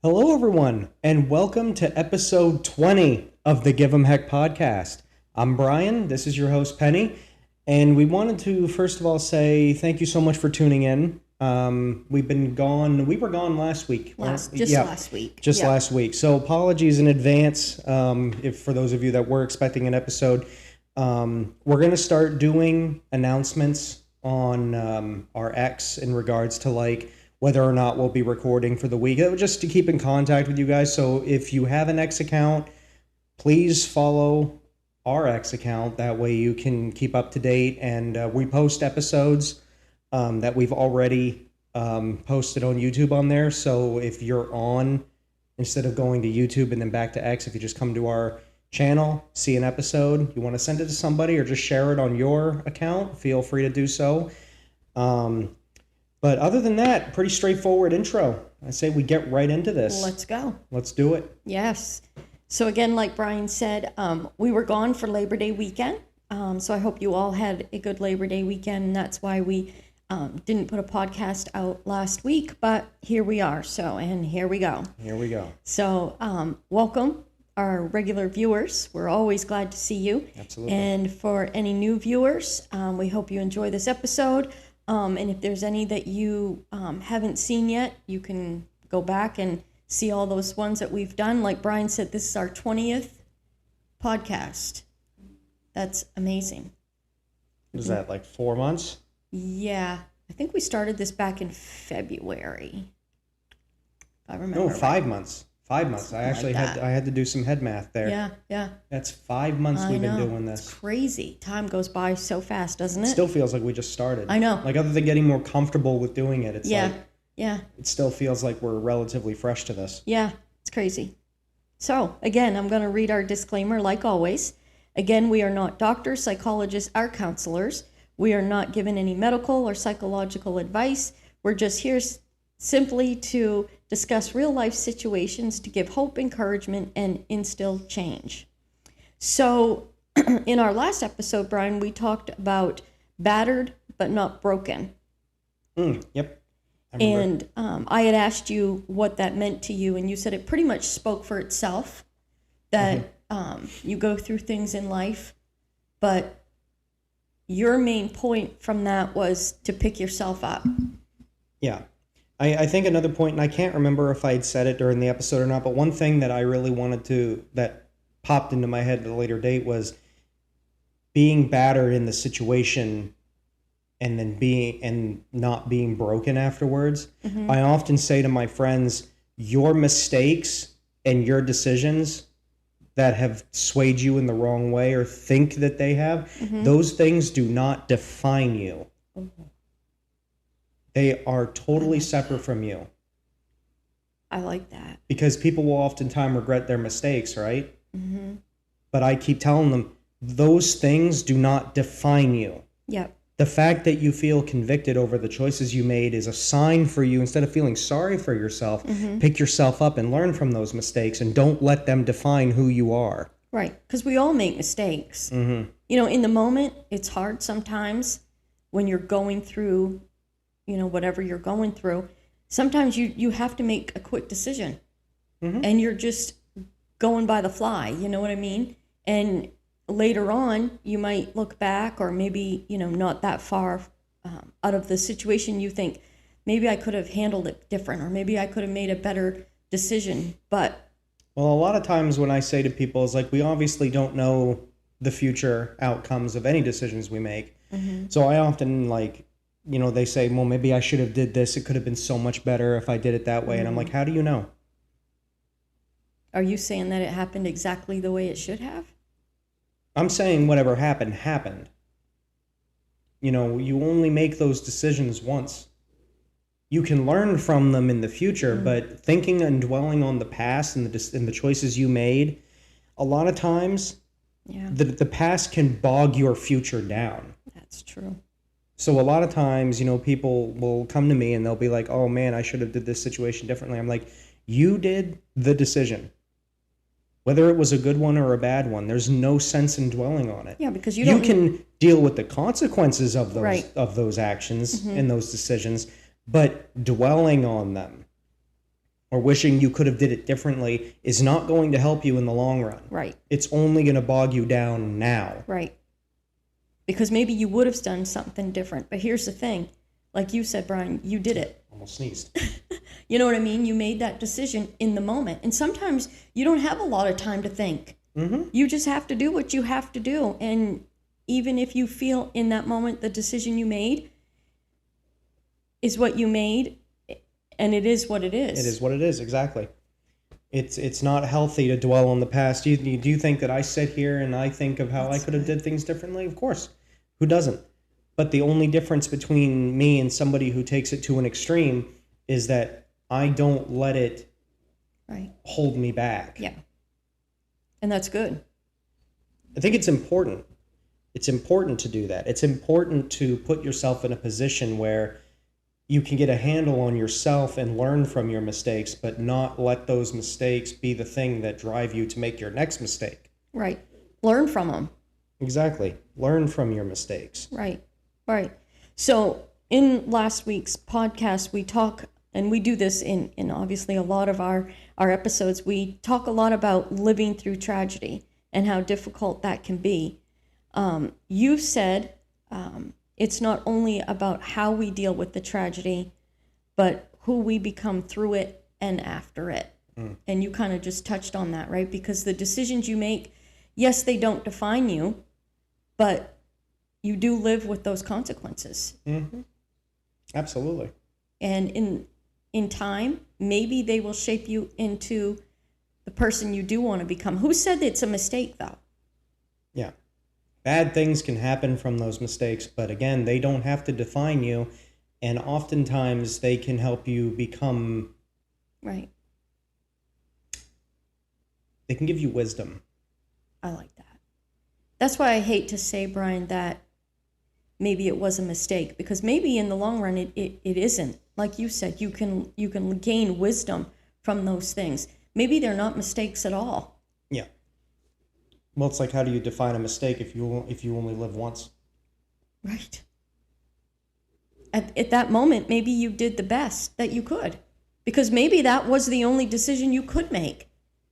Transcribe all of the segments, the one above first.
Hello, everyone, and welcome to episode 20 of the Give 'em Heck podcast. I'm Brian. This is your host, Penny, and we wanted to first of all say thank you so much for tuning in. We've been gone. We were gone last week. Last week. Last week. So apologies in advance if for those of you that were expecting an episode. We're going to start doing announcements on our X in regards to whether or not we'll be recording for the week, just to keep in contact with you guys. So if you have an X account, please follow our X account. That way you can keep up to date. And we post episodes that we've already posted on YouTube on there. So if you're on, instead of going to YouTube and then back to X, if you just come to our channel, see an episode, you want to send it to somebody or just share it on your account, feel free to do so. But other than that, pretty straightforward intro. I say we get right into this. Let's go. Let's do it. Yes. So again, like Brian said, we were gone for Labor Day weekend. So I hope you all had a good Labor Day weekend. And that's why we didn't put a podcast out last week. But here we are. And here we go. Here we go. So welcome, our regular viewers. We're always glad to see you. Absolutely. And for any new viewers, we hope you enjoy this episode. And if there's any that you haven't seen yet, you can go back and see all those ones that we've done. Like Brian said, this is our 20th podcast. That's amazing. Was that like 4 months? Yeah. I think we started this back in February. If I remember. No, 5 months. 5 months. Something I actually like that. I had to do some head math there. Yeah. That's 5 months we've been doing this. It's crazy. Time goes by so fast, doesn't it? It still feels like we just started. I know. Like, other than getting more comfortable with doing it, it's Yeah. it still feels like we're relatively fresh to this. Yeah, it's crazy. So, again, I'm going to read our disclaimer like always. Again, we are not doctors, psychologists, or counselors. We are not given any medical or psychological advice. We're just here simply to discuss real life situations to give hope, encouragement, and instill change. So, in our last episode, Brian, we talked about battered but not broken. Yep. And I had asked you what that meant to you, and you said it pretty much spoke for itself, that you go through things in life, but your main point from that was to pick yourself up. Yeah. I think another point, and I can't remember if I had said it during the episode or not, but one thing that I really that popped into my head at a later date was being battered in the situation and then not being broken afterwards. Mm-hmm. I often say to my friends, your mistakes and your decisions that have swayed you in the wrong way or think that they have, those things do not define you. Mm-hmm. They are totally separate from you. I like that. Because people will oftentimes regret their mistakes, right? Mm-hmm. But I keep telling them, those things do not define you. Yep. The fact that you feel convicted over the choices you made is a sign for you. Instead of feeling sorry for yourself, pick yourself up and learn from those mistakes and don't let them define who you are. Right. Because we all make mistakes. Mm-hmm. You know, in the moment, it's hard sometimes when you're going through whatever you're going through, sometimes you have to make a quick decision and you're just going by the fly, you know what I mean? And later on, you might look back or maybe, not that far out of the situation, you think, maybe I could have handled it different or maybe I could have made a better decision, but... Well, a lot of times when I say to people, it's like, we obviously don't know the future outcomes of any decisions we make. Mm-hmm. So I often they say, well, maybe I should have did this. It could have been so much better if I did it that way. And I'm like, how do you know? Are you saying that it happened exactly the way it should have? I'm saying whatever happened. You only make those decisions once. You can learn from them in the future, but thinking and dwelling on the past and the choices you made, a lot of times, the past can bog your future down. That's true. So a lot of times, people will come to me and they'll be like, oh man, I should have did this situation differently. I'm like, you did the decision. Whether it was a good one or a bad one, there's no sense in dwelling on it. Yeah, because you can deal with the consequences of those right. of those actions and those decisions, but dwelling on them or wishing you could have did it differently is not going to help you in the long run. Right. It's only going to bog you down now. Right. Because maybe you would have done something different. But here's the thing. Like you said, Brian, you did it. Almost sneezed. You know what I mean? You made that decision in the moment. And sometimes you don't have a lot of time to think. Mm-hmm. You just have to do what you have to do. And even if you feel in that moment the decision you made is what you made, and it is what it is. It is what it is, exactly. It's not healthy to dwell on the past. Do you think that I sit here and I think of how I could have did things differently? Of course. Who doesn't? But the only difference between me and somebody who takes it to an extreme is that I don't let it hold me back. Yeah. And that's good. I think it's important. It's important to do that. It's important to put yourself in a position where you can get a handle on yourself and learn from your mistakes, but not let those mistakes be the thing that drive you to make your next mistake. Right. Learn from them. Exactly. Learn from your mistakes. Right. Right. So in last week's podcast, we talk, and we do this in obviously a lot of our episodes, we talk a lot about living through tragedy and how difficult that can be. You said it's not only about how we deal with the tragedy, but who we become through it and after it. And you kind of just touched on that, right? Because the decisions you make, yes, they don't define you, but you do live with those consequences. Mm-hmm. Absolutely. And in time, maybe they will shape you into the person you do want to become. Who said it's a mistake, though? Yeah. Bad things can happen from those mistakes, but again, they don't have to define you, and oftentimes they can help you become... Right. They can give you wisdom. I like that. That's why I hate to say, Brian, that maybe it was a mistake, because maybe in the long run it isn't. Like you said, you can gain wisdom from those things. Maybe they're not mistakes at all. Yeah. Well, it's like, how do you define a mistake if you only live once? Right. At that moment, maybe you did the best that you could, because maybe that was the only decision you could make.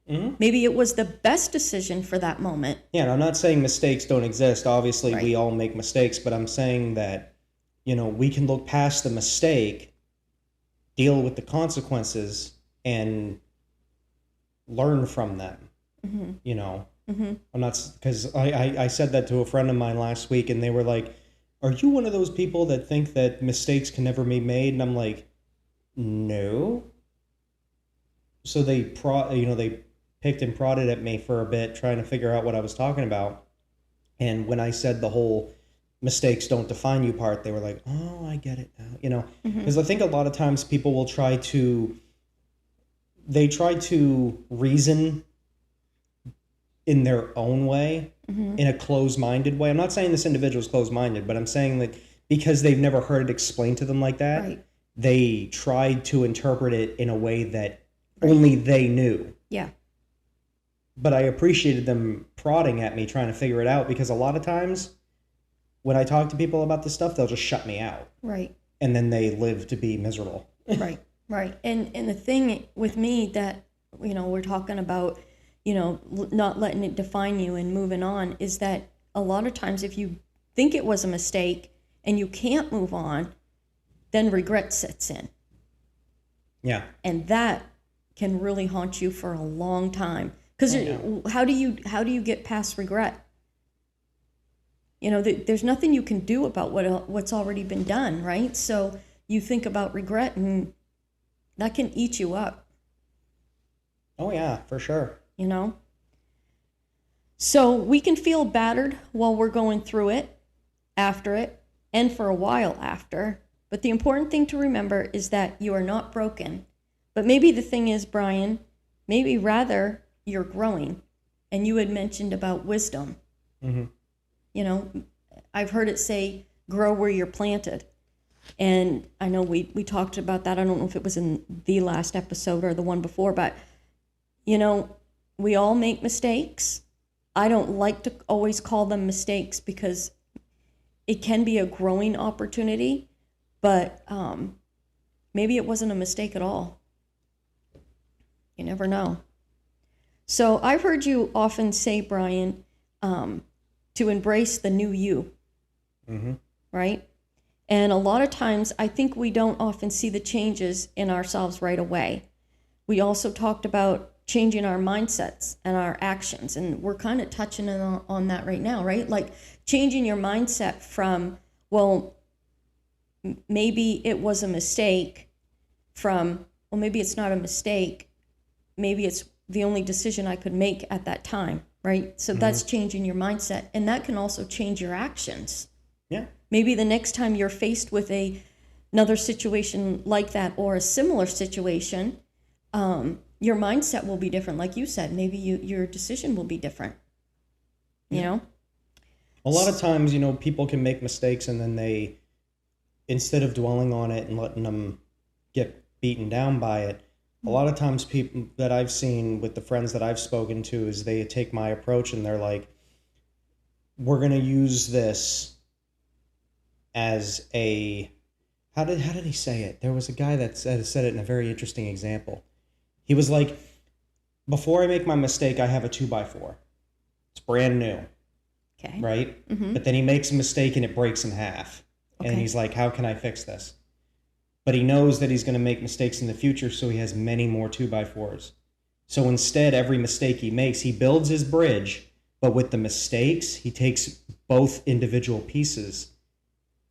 Mm-hmm. Maybe it was the best decision for that moment. Yeah, and I'm not saying mistakes don't exist. Obviously, Right. We all make mistakes, but I'm saying that, we can look past the mistake, deal with the consequences, and learn from them. Mm-hmm. Mm-hmm. I'm not, because I said that to a friend of mine last week, and they were like, "Are you one of those people that think that mistakes can never be made?" And I'm like, "No." So they picked and prodded at me for a bit, trying to figure out what I was talking about. And when I said the whole mistakes don't define you part, they were like, "Oh, I get it now." Because I think a lot of times people will try to reason in their own way, in a closed-minded way. I'm not saying this individual is closed-minded, but I'm saying that because they've never heard it explained to them like that, Right. They tried to interpret it in a way that only they knew. Yeah. But I appreciated them prodding at me, trying to figure it out, because a lot of times when I talk to people about this stuff, they'll just shut me out. Right. And then they live to be miserable. Right. Right. And the thing with me that, we're talking about, not letting it define you and moving on, is that a lot of times if you think it was a mistake and you can't move on, then regret sets in. Yeah. And that can really haunt you for a long time. Because how do you get past regret? There's nothing you can do about what's already been done, right? So you think about regret, and that can eat you up. Oh yeah, for sure. So we can feel battered while we're going through it, after it, and for a while after. But the important thing to remember is that you are not broken. But maybe the thing is, Brian, maybe rather you're growing. And you had mentioned about wisdom. Mm-hmm. I've heard it say, grow where you're planted. And I know we talked about that. I don't know if it was in the last episode or the one before, but, we all make mistakes. I don't like to always call them mistakes because it can be a growing opportunity, but maybe it wasn't a mistake at all. You never know. So I've heard you often say, Brian, to embrace the new you, right? And a lot of times I think we don't often see the changes in ourselves right away. We also talked about changing our mindsets and our actions, and we're kind of touching on that right now, right? Like changing your mindset from, well, maybe it was a mistake, from, well, maybe it's not a mistake, maybe it's the only decision I could make at that time, right? So that's changing your mindset, and that can also change your actions. Yeah. Maybe the next time you're faced with another situation like that or a similar situation, your mindset will be different. Like you said, maybe your decision will be different. You know? A lot of times, people can make mistakes and then they, instead of dwelling on it and letting them get beaten down by it, a lot of times people that I've seen with the friends that I've spoken to is they take my approach and they're like, we're going to use this as a, how did he say it? There was a guy that said it in a very interesting example. He was like, before I make my mistake, I have a 2x4. It's brand new. Okay. Right? But then he makes a mistake and it breaks in half. Okay. And he's like, how can I fix this? But he knows that he's going to make mistakes in the future, so he has many more 2x4s. So instead, every mistake he makes, he builds his bridge, but with the mistakes, he takes both individual pieces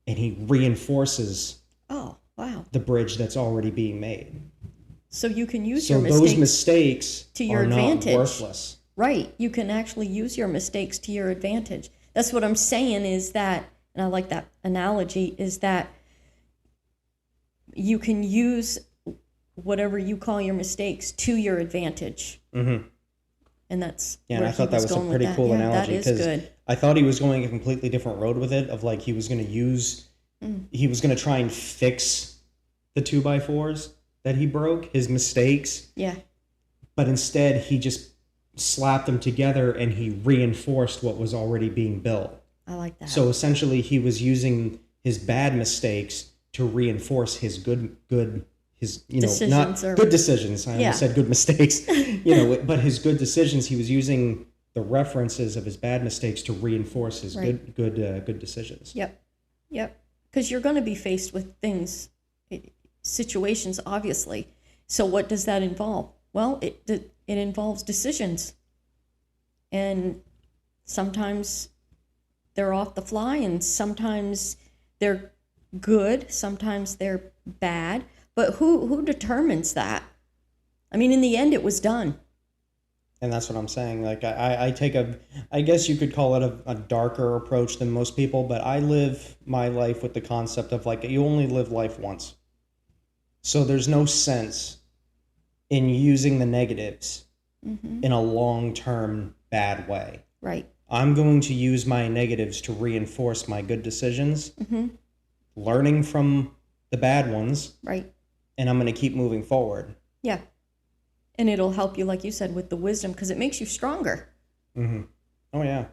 and he reinforces the bridge that's already being made. So you can use so your mistakes, those mistakes to your are advantage. Not worthless. Right. You can actually use your mistakes to your advantage. That's what I'm saying is that, and I like that analogy, is that you can use whatever you call your mistakes to your advantage. And that's and I thought that was a pretty cool analogy, because I thought he was going a completely different road with it, of like he was going to try and fix the 2x4s that he broke, his mistakes. Yeah. But instead he just slapped them together and he reinforced what was already being built. I like that. So essentially he was using his bad mistakes to reinforce his good decisions, good decisions. I almost said good mistakes, but his good decisions, he was using the references of his bad mistakes to reinforce his good decisions. Yep. Because you're going to be faced with situations, obviously. So what does that involve? Well, it involves decisions. And sometimes they're off the fly, and sometimes they're good, sometimes they're bad. But who determines that? I mean, in the end, it was done. And that's what I'm saying. Like, I take I guess you could call it a darker approach than most people, but I live my life with the concept of, like, you only live life once. So there's no sense in using the negatives in a long-term bad way. Right. I'm going to use my negatives to reinforce my good decisions, learning from the bad ones. Right. And I'm going to keep moving forward. Yeah. And it'll help you, like you said, with the wisdom, because it makes you stronger. Oh, yeah.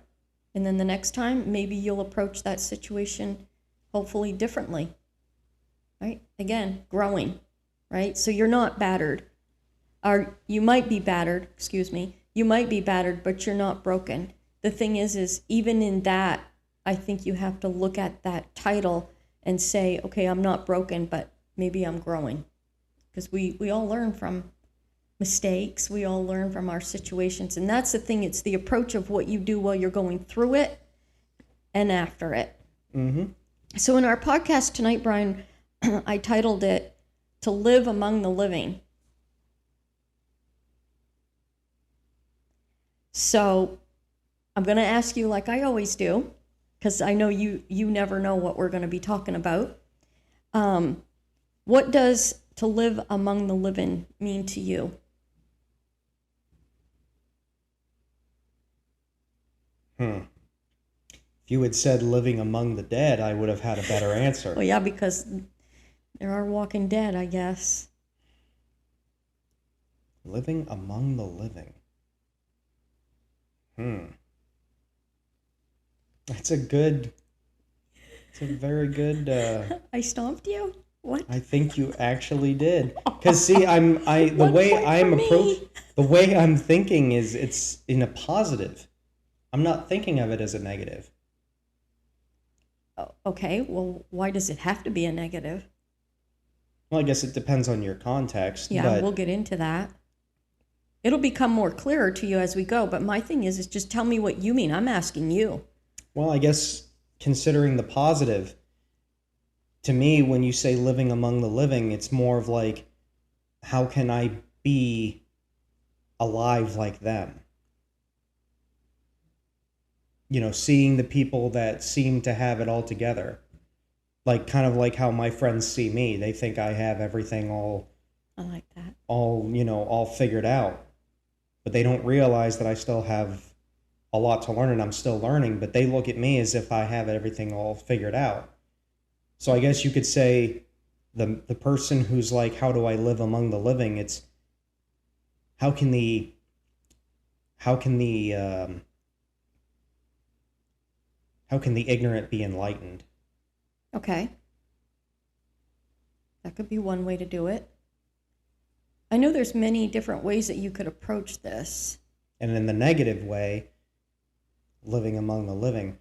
And then the next time, maybe you'll approach that situation hopefully differently. Right? Again, growing. Right? So you're not battered. Or you might be battered, you might be battered, but you're not broken. The thing is even in that, I think you have to look at that title and say, okay, I'm not broken, but maybe I'm growing. Because we all learn from mistakes. We all learn from our situations. And that's the thing. It's the approach of what you do while you're going through it and after it. So in our podcast tonight, Brian, I titled it, To Live Among the Living. So I'm going to ask you, like I always do, because I know you never know what we're going to be talking about. What does to live among the living mean to you? If you had said living among the dead, I would have had a better answer. Well, yeah, because there are walking dead, I guess. Living among the living. It's a very good... I stomped you? What? I think you actually did. Because see, the 1 way point I'm for me. the way I'm thinking is it's in a positive. I'm not thinking of it as a negative. Oh, okay, well, why does it have to be a negative? Well, I guess it depends on your context, Yeah, but we'll get into that. It'll become more clearer to you as we go, but my thing is just tell me what you mean. I'm asking you. well, I guess considering the positive, to me, when you say living among the living, it's more of like, how can I be alive like them? Seeing the people that seem to have it all together. Like kind of like how my friends see me. They think I have everything I like that. all figured out. But they don't realize that I still have a lot to learn and I'm still learning, but they look at me as if I have everything all figured out. So I guess you could say the person who's like, how do I live among the living? It's how can the how can the how can the ignorant be enlightened? Okay. That could be one way to do it. I know there's many different ways that you could approach this. And in the negative way, living among the living.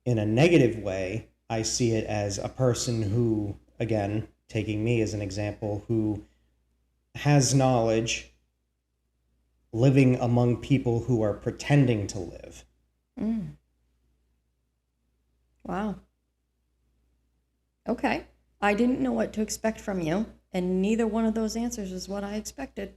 In a negative way, I see it as a person who, again, taking me as an example, who has knowledge living among people who are pretending to live. Mm. Wow. Okay. I didn't know what to expect from you, and neither one of those answers is what I expected.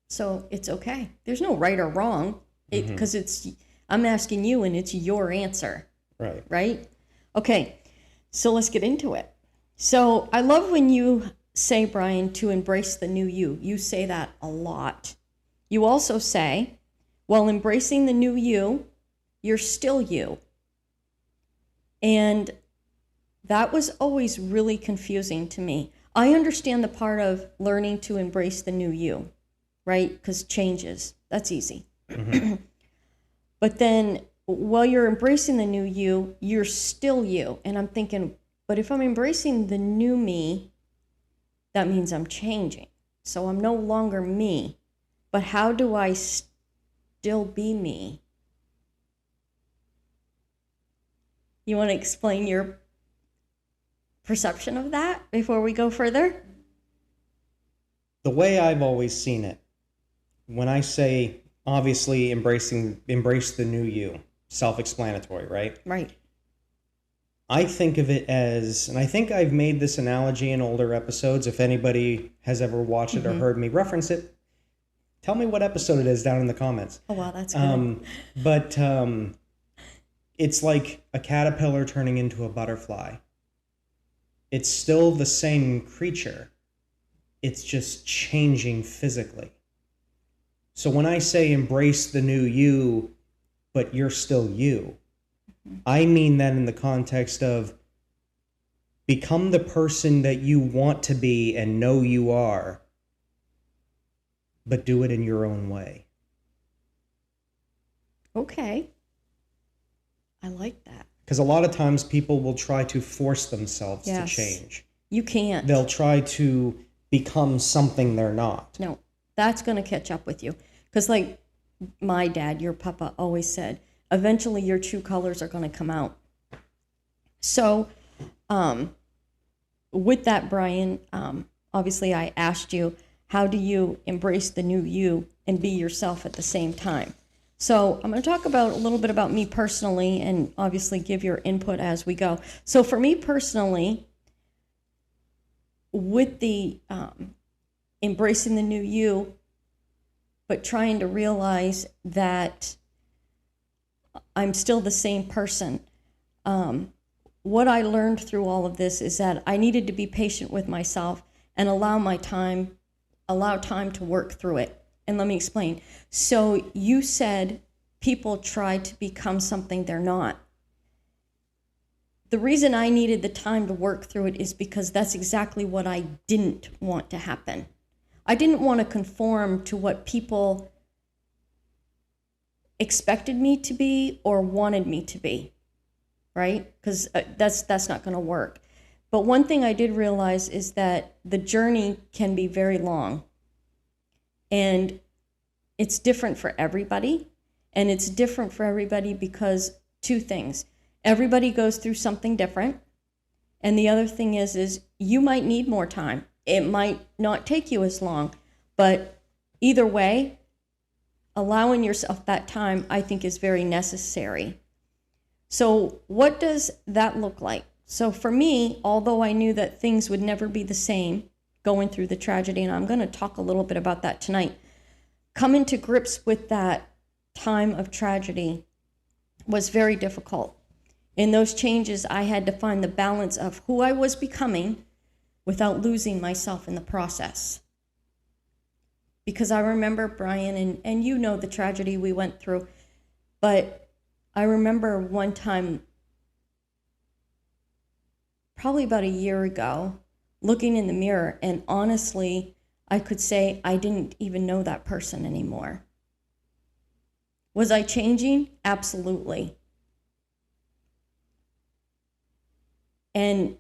So it's okay. There's no right or wrong, because I'm asking you, and it's your answer. Right. Right? Okay. So let's get into it. So I love when you say, Brian, to embrace the new you. You say that a lot. You also say, while embracing the new you, you're still you. And that was always really confusing to me. I understand the part of learning to embrace the new you, right? Because changes, that's easy. Mm-hmm. But then while you're embracing the new you, you're still you. And I'm thinking, but if I'm embracing the new me, that means I'm changing. So I'm no longer me. But how do I still be me? You want to explain your perception of that before we go further? The way I've always seen it, when I say, obviously, embrace the new you, self-explanatory, right? Right. I think of it as, and I think I've made this analogy in older episodes. If anybody has ever watched it or heard me reference it, tell me what episode it is down in the comments. Oh, wow, that's good. But it's like a caterpillar turning into a butterfly. It's still the same creature. It's just changing physically. So when I say embrace the new you, but you're still you, I mean that in the context of become the person that you want to be and know you are, but do it in your own way. Okay. I like that. Because a lot of times people will try to force themselves to change. You can't. They'll try to become something they're not. No, that's going to catch up with you. Because like my dad, your papa, always said, eventually your true colors are going to come out. So with that, Brian, obviously I asked you, how do you embrace the new you and be yourself at the same time? So I'm going to talk about a little bit about me personally and obviously give your input as we go. So for me personally, with the embracing the new you, but trying to realize that I'm still the same person. What I learned through all of this is that I needed to be patient with myself and allow time to work through it. And let me explain. So you said people try to become something they're not. The reason I needed the time to work through it is because that's exactly what I didn't want to happen. I didn't want to conform to what people expected me to be or wanted me to be, right? Because that's not going to work. But one thing I did realize is that the journey can be very long. And it's different for everybody. And it's different for everybody because two things. Everybody goes through something different. And the other thing is you might need more time. It might not take you as long. But either way, allowing yourself that time, I think, is very necessary. So what does that look like? So for me, although I knew that things would never be the same going through the tragedy, and I'm going to talk a little bit about that tonight, coming to grips with that time of tragedy was very difficult. In those changes, I had to find the balance of who I was becoming without losing myself in the process. Because I remember, Brian, and you know the tragedy we went through, but I remember one time, probably about a year ago, looking in the mirror, and honestly, I could say I didn't even know that person anymore. Was I changing? Absolutely. And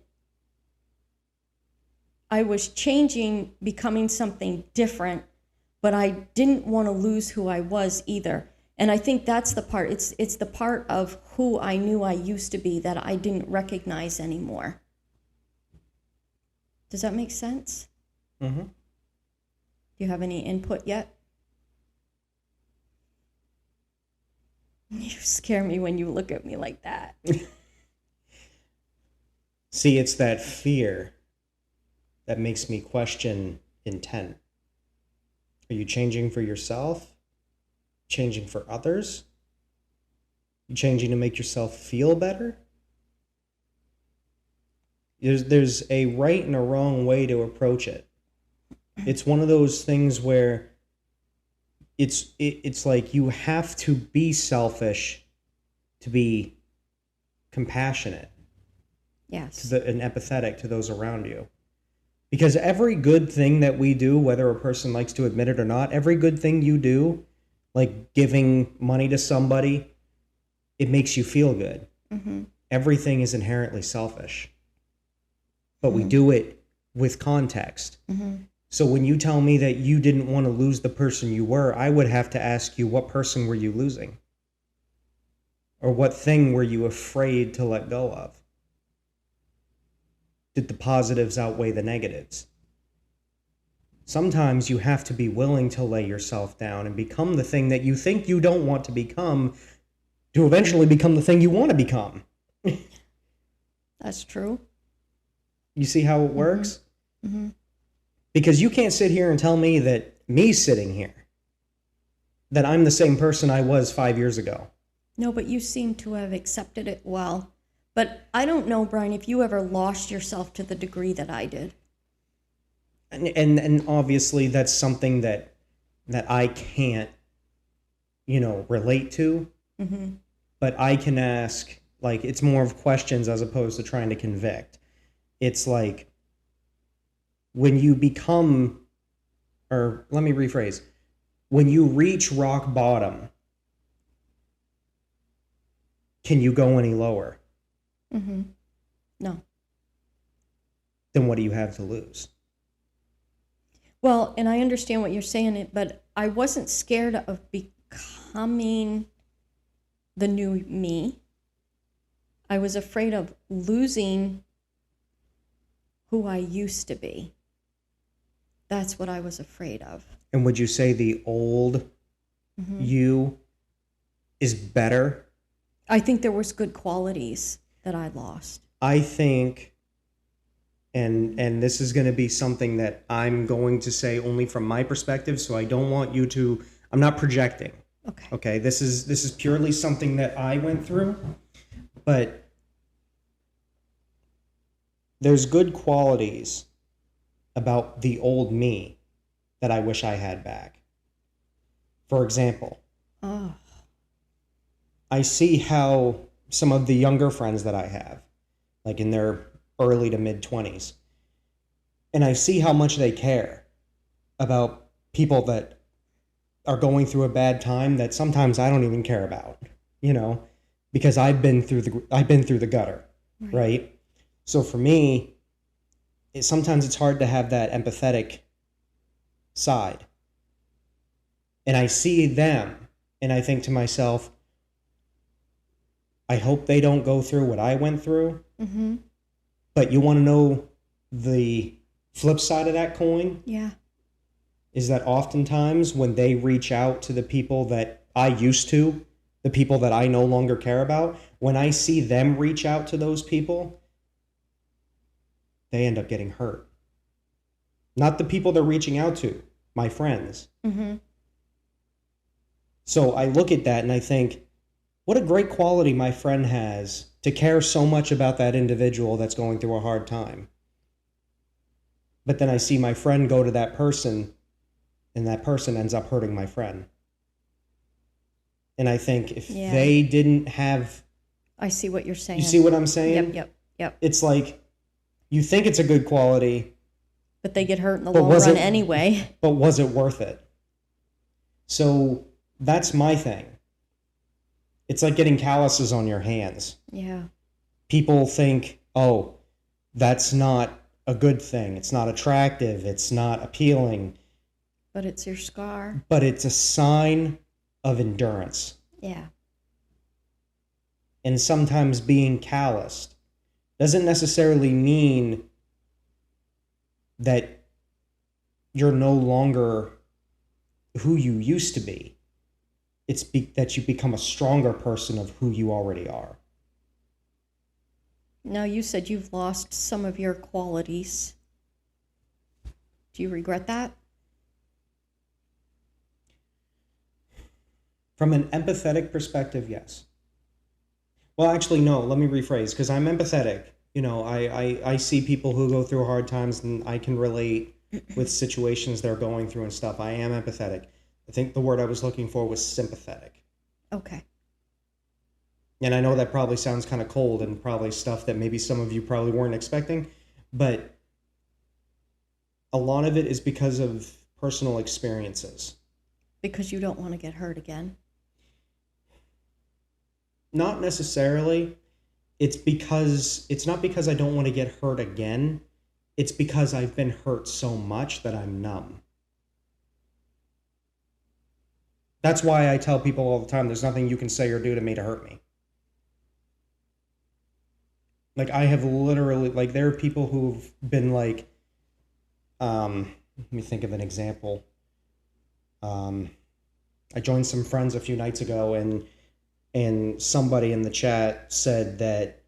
I was changing, becoming something different, but I didn't want to lose who I was either. And I think that's the part. It's the part of who I knew I used to be that I didn't recognize anymore. Does that make sense? Mm-hmm. Do you have any input yet? You scare me when you look at me like that. See, it's that fear that makes me question intent. Are you changing for yourself? Changing for others? You changing to make yourself feel better? There's a right and a wrong way to approach it. It's one of those things where it's like you have to be selfish to be compassionate. Yes. And empathetic to those around you. Because every good thing that we do, whether a person likes to admit it or not, every good thing you do, like giving money to somebody, it makes you feel good. Mm-hmm. Everything is inherently selfish. But we do it with context. Mm-hmm. So when you tell me that you didn't want to lose the person you were, I would have to ask you, what person were you losing? Or what thing were you afraid to let go of? Did the positives outweigh the negatives? Sometimes you have to be willing to lay yourself down and become the thing that you think you don't want to become to eventually become the thing you want to become. That's true. You see how it works? Mm-hmm. Because you can't sit here and tell me that me sitting here, that I'm the same person I was 5 years ago. No, but you seem to have accepted it well. But I don't know, Brian, if you ever lost yourself to the degree that I did. And obviously that's something that I can't, relate to. Mm-hmm. But I can ask, like, it's more of questions as opposed to trying to convict. It's like, when you become, or let me rephrase, when you reach rock bottom, can you go any lower? Mm-hmm. No. Then what do you have to lose? Well, and I understand what you're saying, but I wasn't scared of becoming the new me. I was afraid of losing who I used to be. That's what I was afraid of. And would you say the old you is better? I think there was good qualities that I lost. I think, and this is going to be something that I'm going to say only from my perspective, so I don't want you to, I'm not projecting. Okay, this is purely something that I went through, but there's good qualities about the old me that I wish I had back. For example, I see how some of the younger friends that I have, like in their early to mid 20s, and I see how much they care about people that are going through a bad time that sometimes I don't even care about, because I've been through the gutter, right? So for me, sometimes it's hard to have that empathetic side. And I see them and I think to myself, I hope they don't go through what I went through. Mm-hmm. But you want to know the flip side of that coin? Yeah. Is that oftentimes when they reach out to the people that I used to, the people that I no longer care about, when I see them reach out to those people, they end up getting hurt. Not the people they're reaching out to, my friends. Mm-hmm. So I look at that and I think, what a great quality my friend has to care so much about that individual that's going through a hard time. But then I see my friend go to that person, and that person ends up hurting my friend. And I think if they didn't have... I see what you're saying. You see what I'm saying? Yep. It's like, you think it's a good quality, but they get hurt in the long run anyway. But was it worth it? So that's my thing. It's like getting calluses on your hands. Yeah. People think, oh, that's not a good thing. It's not attractive. It's not appealing. But it's your scar. But it's a sign of endurance. Yeah. And sometimes being calloused doesn't necessarily mean that you're no longer who you used to be. It's that you become a stronger person of who you already are. Now, you said you've lost some of your qualities. Do you regret that? From an empathetic perspective, yes. Well, actually, no, let me rephrase, because I'm empathetic. You know, I see people who go through hard times, and I can relate with situations they're going through and stuff. I am empathetic. I think the word I was looking for was sympathetic. Okay. And I know that probably sounds kind of cold and probably stuff that maybe some of you probably weren't expecting, but a lot of it is because of personal experiences. Because you don't want to get hurt again? Not necessarily. It's not because I don't want to get hurt again. It's because I've been hurt so much that I'm numb. That's why I tell people all the time, there's nothing you can say or do to me to hurt me. Like, I have literally, like, there are people who've been like, let me think of an example. I joined some friends a few nights ago, and somebody in the chat said that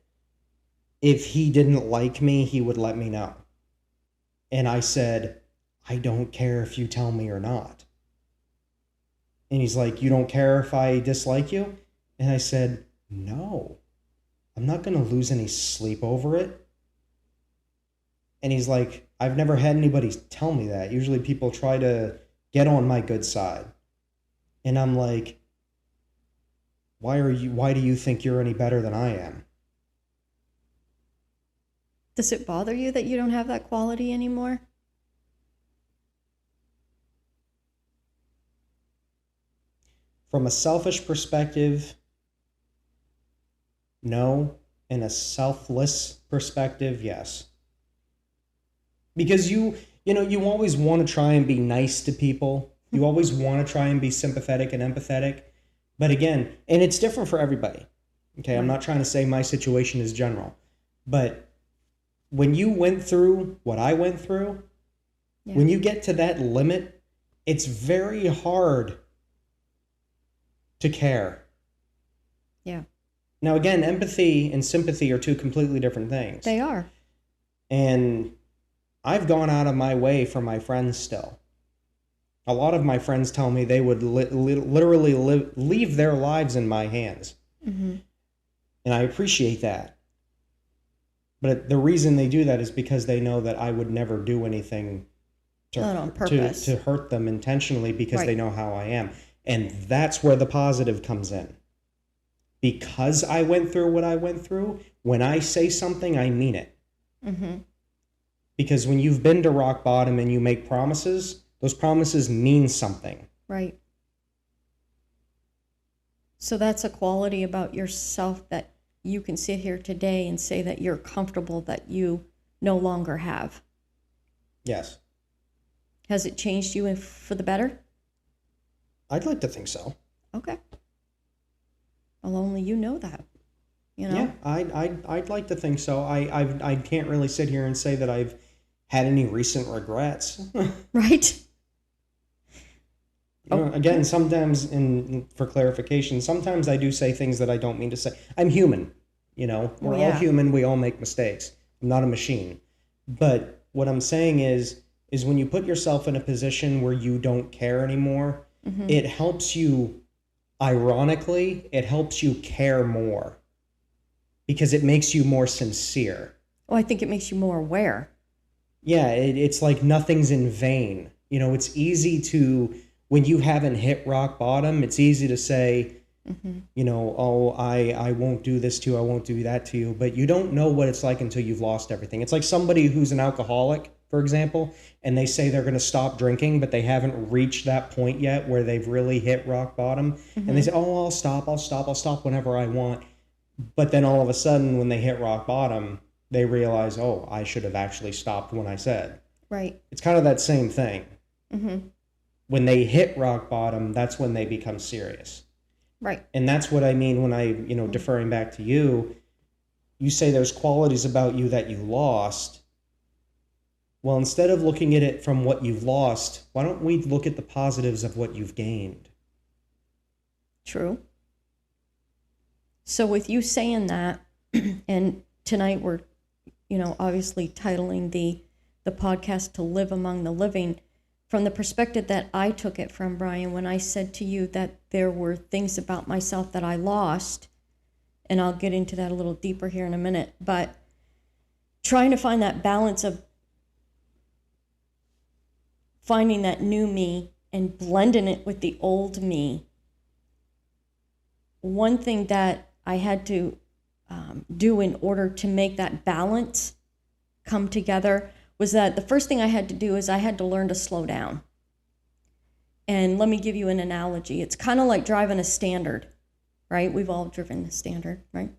if he didn't like me, he would let me know. And I said, I don't care if you tell me or not. And he's like, you don't care if I dislike you? And I said, no, I'm not going to lose any sleep over it. And he's like, I've never had anybody tell me that. Usually people try to get on my good side. And I'm like, why do you think you're any better than I am? Does it bother you that you don't have that quality anymore? From a selfish perspective, no. In a selfless perspective, yes. Because you always want to try and be nice to people. You always want to try and be sympathetic and empathetic. But again, and it's different for everybody. Okay, I'm not trying to say my situation is general. But when you went through what I went through, when you get to that limit, it's very hard to care. Yeah. Now, again, empathy and sympathy are two completely different things. They are. And I've gone out of my way for my friends still. A lot of my friends tell me they would literally leave their lives in my hands. Mm-hmm. And I appreciate that. But the reason they do that is because they know that I would never do anything to hurt them intentionally, because they know how I am. And that's where the positive comes in. Because I went through what I went through, when I say something, I mean it. Mm-hmm. Because when you've been to rock bottom and you make promises, those promises mean something. Right. So that's a quality about yourself that you can sit here today and say that you're comfortable that you no longer have. Yes. Has it changed you for the better? I'd like to think so. Okay. Well, only you know that, Yeah, I'd like to think so. I can't really sit here and say that I've had any recent regrets. Right? Again, sometimes, for clarification, sometimes I do say things that I don't mean to say. I'm human, We're all human. We all make mistakes. I'm not a machine. But what I'm saying is when you put yourself in a position where you don't care anymore, it helps you, ironically, it helps you care more because it makes you more sincere. Oh, I think it makes you more aware. Yeah, it's like nothing's in vain. It's easy to, when you haven't hit rock bottom, it's easy to say, oh, I won't do this to you, I won't do that to you. But you don't know what it's like until you've lost everything. It's like somebody who's an alcoholic, for example, and they say they're going to stop drinking, but they haven't reached that point yet where they've really hit rock bottom. And they say, oh, I'll stop whenever I want. But then all of a sudden, when they hit rock bottom, they realize, oh, I should have actually stopped when I said. Right. It's kind of that same thing. When they hit rock bottom, that's when they become serious. Right. And that's what I mean when I, deferring back to you, you say there's qualities about you that you lost. Well, instead of looking at it from what you've lost, why don't we look at the positives of what you've gained? True. So with you saying that, and tonight we're, obviously titling the podcast To Live Among the Living, from the perspective that I took it from, Brian, when I said to you that there were things about myself that I lost, and I'll get into that a little deeper here in a minute, but trying to find that balance of finding that new me and blending it with the old me. One thing that I had to do in order to make that balance come together was that the first thing I had to do is I had to learn to slow down. And let me give you an analogy. It's kind of like driving a standard, right? We've all driven the standard, right?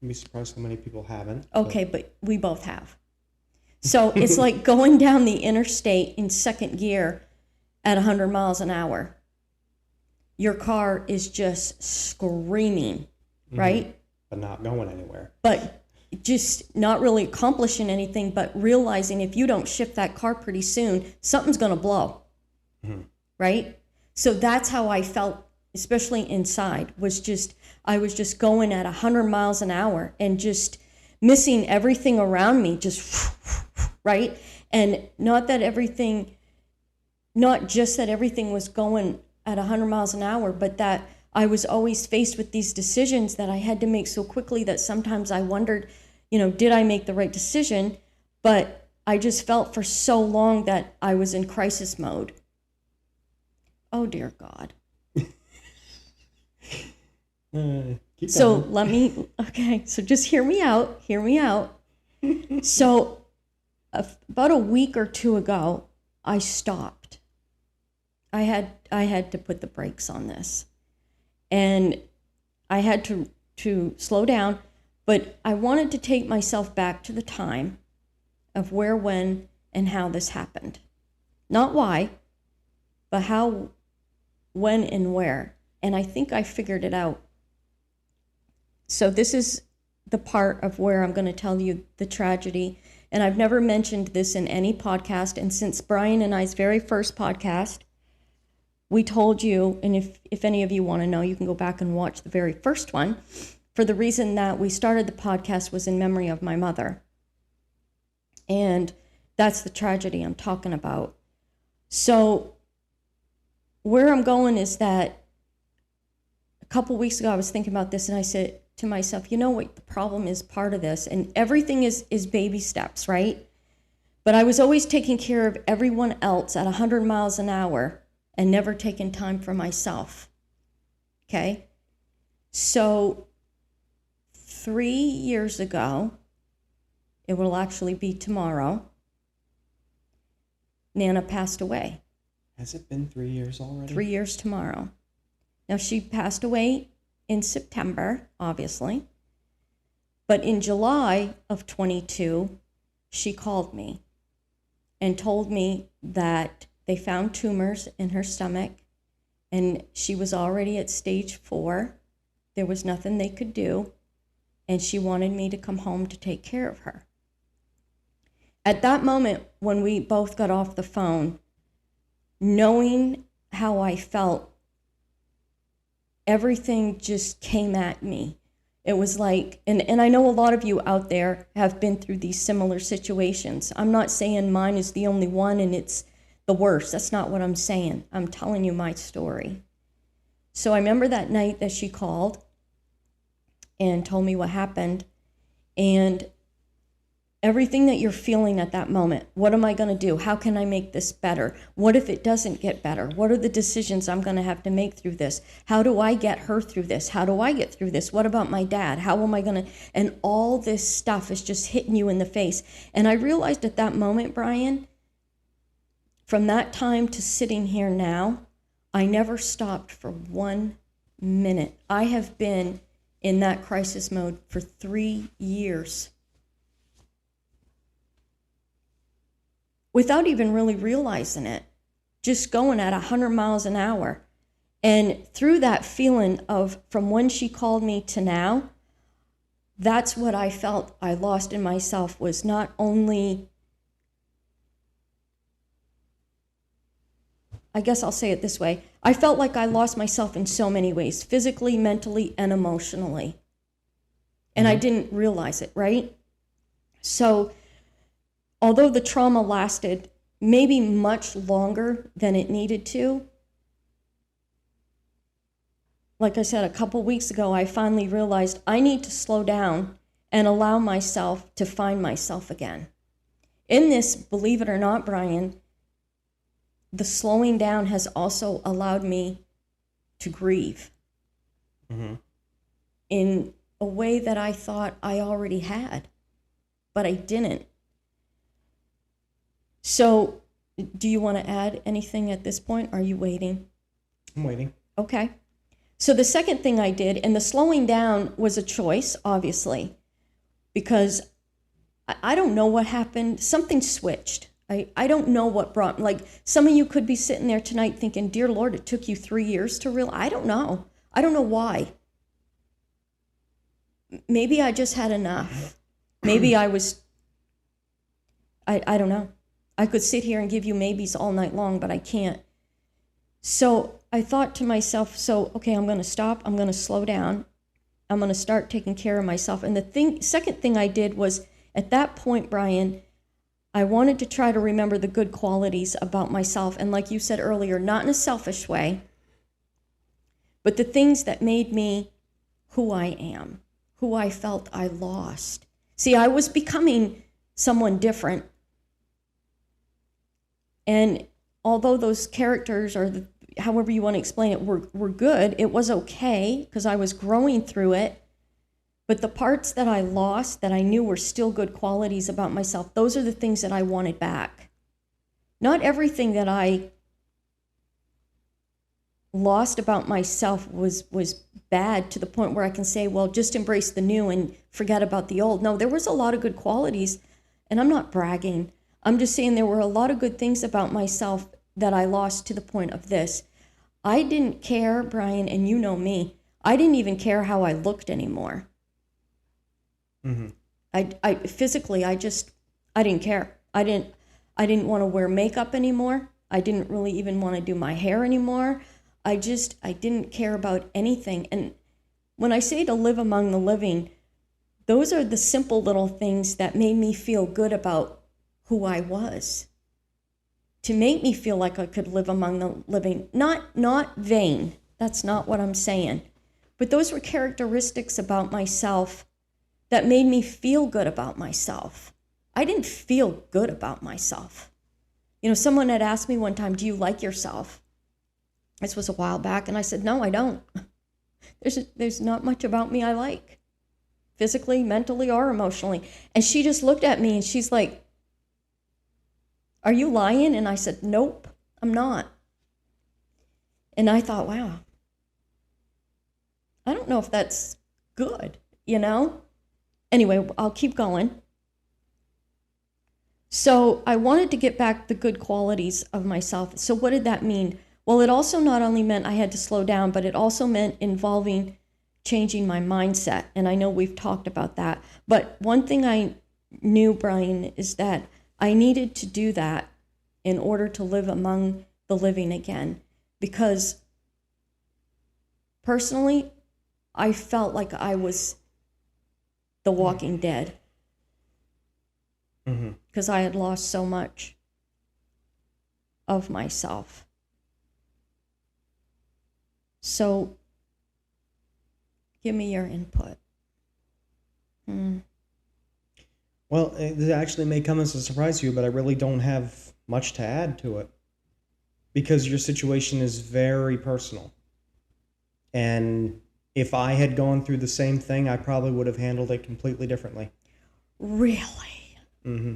I'd be surprised how many people haven't. Okay, but we both have. So it's like going down the interstate in second gear at 100 miles an hour. Your car is just screaming, right? But not going anywhere. But just not really accomplishing anything, but realizing if you don't shift that car pretty soon, something's going to blow, right? So that's how I felt, especially inside, I was just going at 100 miles an hour and just missing everything around me, just, right? And not just that everything was going at 100 miles an hour, but that I was always faced with these decisions that I had to make so quickly that sometimes I wondered, did I make the right decision? But I just felt for so long that I was in crisis mode. Oh, dear God. So so just hear me out. So about a week or two ago, I stopped. I had to put the brakes on this. And I had to slow down, but I wanted to take myself back to the time of where, when, and how this happened. Not why, but how, when, and where. And I think I figured it out. So this is the part of where I'm going to tell you the tragedy. And I've never mentioned this in any podcast. And since Brian and I's very first podcast, we told you, and if any of you want to know, you can go back and watch the very first one. For the reason that we started the podcast was in memory of my mother. And that's the tragedy I'm talking about. So where I'm going is that a couple weeks ago I was thinking about this and I said to myself, you know what the problem is, part of this, and everything is baby steps, right? But I was always taking care of everyone else at 100 miles an hour and never taking time for myself. Okay? So 3 years ago, it will actually be tomorrow, Nana passed away. Has it been 3 years already? 3 years tomorrow. Now, she passed away in September, obviously. But in July of 22, she called me. and told me that they found tumors in her stomach and she was already at stage 4. There was nothing they could do, and she wanted me to come home to take care of her. At that moment, when we both got off the phone, knowing how I felt, everything just came at me. It was like, and I know a lot of you out there have been through these similar situations. I'm not saying mine is the only one and it's the worst. That's not what I'm saying. I'm telling you my story. So I remember that night that she called and told me what happened, and everything that you're feeling at that moment. What am I going to do? How can I make this better? What if it doesn't get better? What are the decisions I'm going to have to make through this? How do I get her through this? How do I get through this? What about my dad? How am I going to? And all this stuff is just hitting you in the face. And I realized at that moment, Brian, from that time to sitting here now, I never stopped for 1 minute. I have been in that crisis mode for 3 years. Without even really realizing it, just going at 100 miles an hour. And through that feeling of from when she called me to now, that's what I felt I lost in myself, was not only, I guess I'll say it this way, I felt like I lost myself in so many ways, physically, mentally, and emotionally. And I didn't realize it, right? So although the trauma lasted maybe much longer than it needed to, like I said, a couple weeks ago, I finally realized I need to slow down and allow myself to find myself again. In this, believe it or not, Brian, the slowing down has also allowed me to grieve in a way that I thought I already had, but I didn't. So, do you want to add anything at this point? Are you waiting? I'm waiting. Okay. So the second thing I did, and the slowing down was a choice, obviously, because I don't know what happened. Something switched. I don't know what brought, like some of you could be sitting there tonight thinking, dear Lord, it took you 3 years to realize. I don't know. I don't know why. Maybe I just had enough. Maybe I was, I don't know. I could sit here and give you maybes all night long, but I can't. So I thought to myself, okay, I'm going to stop. I'm going to slow down. I'm going to start taking care of myself. And the second thing I did was, at that point, Brian, I wanted to try to remember the good qualities about myself. And like you said earlier, not in a selfish way, but the things that made me who I am, who I felt I lost. See, I was becoming someone different. And although those characters, or however you want to explain it, were good, it was okay because I was growing through it. But the parts that I lost that I knew were still good qualities about myself, those are the things that I wanted back. Not everything that I lost about myself was bad to the point where I can say, well, just embrace the new and forget about the old. No, there was a lot of good qualities, and I'm not bragging. I'm just saying there were a lot of good things about myself that I lost to the point of this. I didn't care, Brian, and you know me, I didn't even care how I looked anymore. I physically, I didn't care. I didn't want to wear makeup anymore. I didn't really even want to do my hair anymore. I didn't care about anything. And when I say to live among the living, those are the simple little things that made me feel good about who I was. To make me feel like I could live among the living. Not vain. That's not what I'm saying. But those were characteristics about myself that made me feel good about myself. I didn't feel good about myself. You know, someone had asked me one time, do you like yourself? This was a while back, and I said, no, I don't. There's not much about me I like, physically, mentally, or emotionally. And she just looked at me and she's like, are you lying? And I said, nope, I'm not. And I thought, wow, I don't know if that's good, you know? Anyway, I'll keep going. So I wanted to get back the good qualities of myself. So what did that mean? Well, it also not only meant I had to slow down, but it also meant involving changing my mindset. And I know we've talked about that. But one thing I knew, Brian, is that I needed to do that in order to live among the living again. Because personally, I felt like I was the walking dead. Because I had lost so much of myself. So, give me your input. Well, it actually may come as a surprise to you, but I really don't have much to add to it. Because your situation is very personal. And if I had gone through the same thing, I probably would have handled it completely differently. Really? Mm-hmm.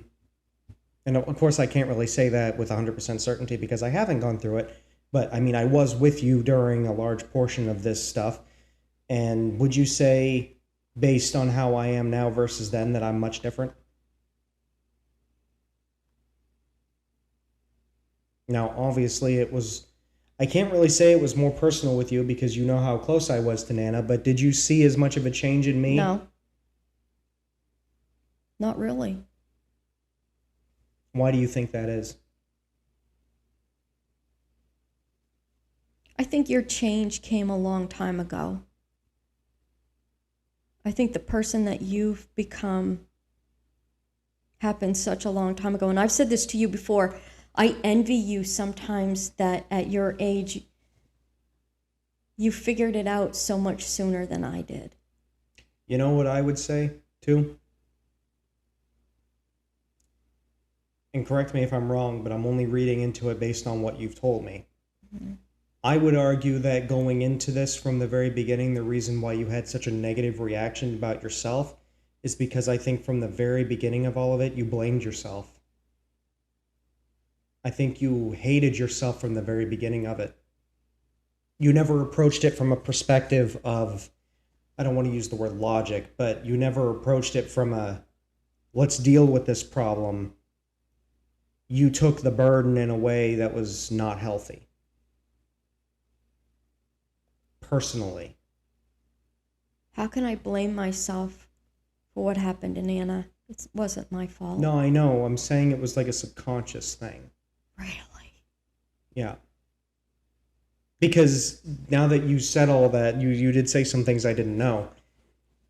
And of course, I can't really say that with 100% certainty because I haven't gone through it. But I mean, I was with you during a large portion of this stuff. And would you say, based on how I am now versus then, that I'm much different? Now, obviously, I can't really say it was more personal with you because you know how close I was to Nana, but did you see as much of a change in me? No. Not really. Why do you think that is? I think your change came a long time ago. I think the person that you've become happened such a long time ago. And I've said this to you before. I envy you sometimes that at your age, you figured it out so much sooner than I did. You know what I would say, too? And correct me if I'm wrong, but I'm only reading into it based on what you've told me. Mm-hmm. I would argue that going into this from the very beginning, the reason why you had such a negative reaction about yourself is because I think from the very beginning of all of it, you blamed yourself. I think you hated yourself from the very beginning of it. You never approached it from a perspective of, I don't want to use the word logic, but you never approached it from a, let's deal with this problem. You took the burden in a way that was not healthy. Personally. How can I blame myself for what happened to Nana? It wasn't my fault. No, I know. I'm saying it was like a subconscious thing. Really? Yeah. Because now that you said all that, you did say some things I didn't know.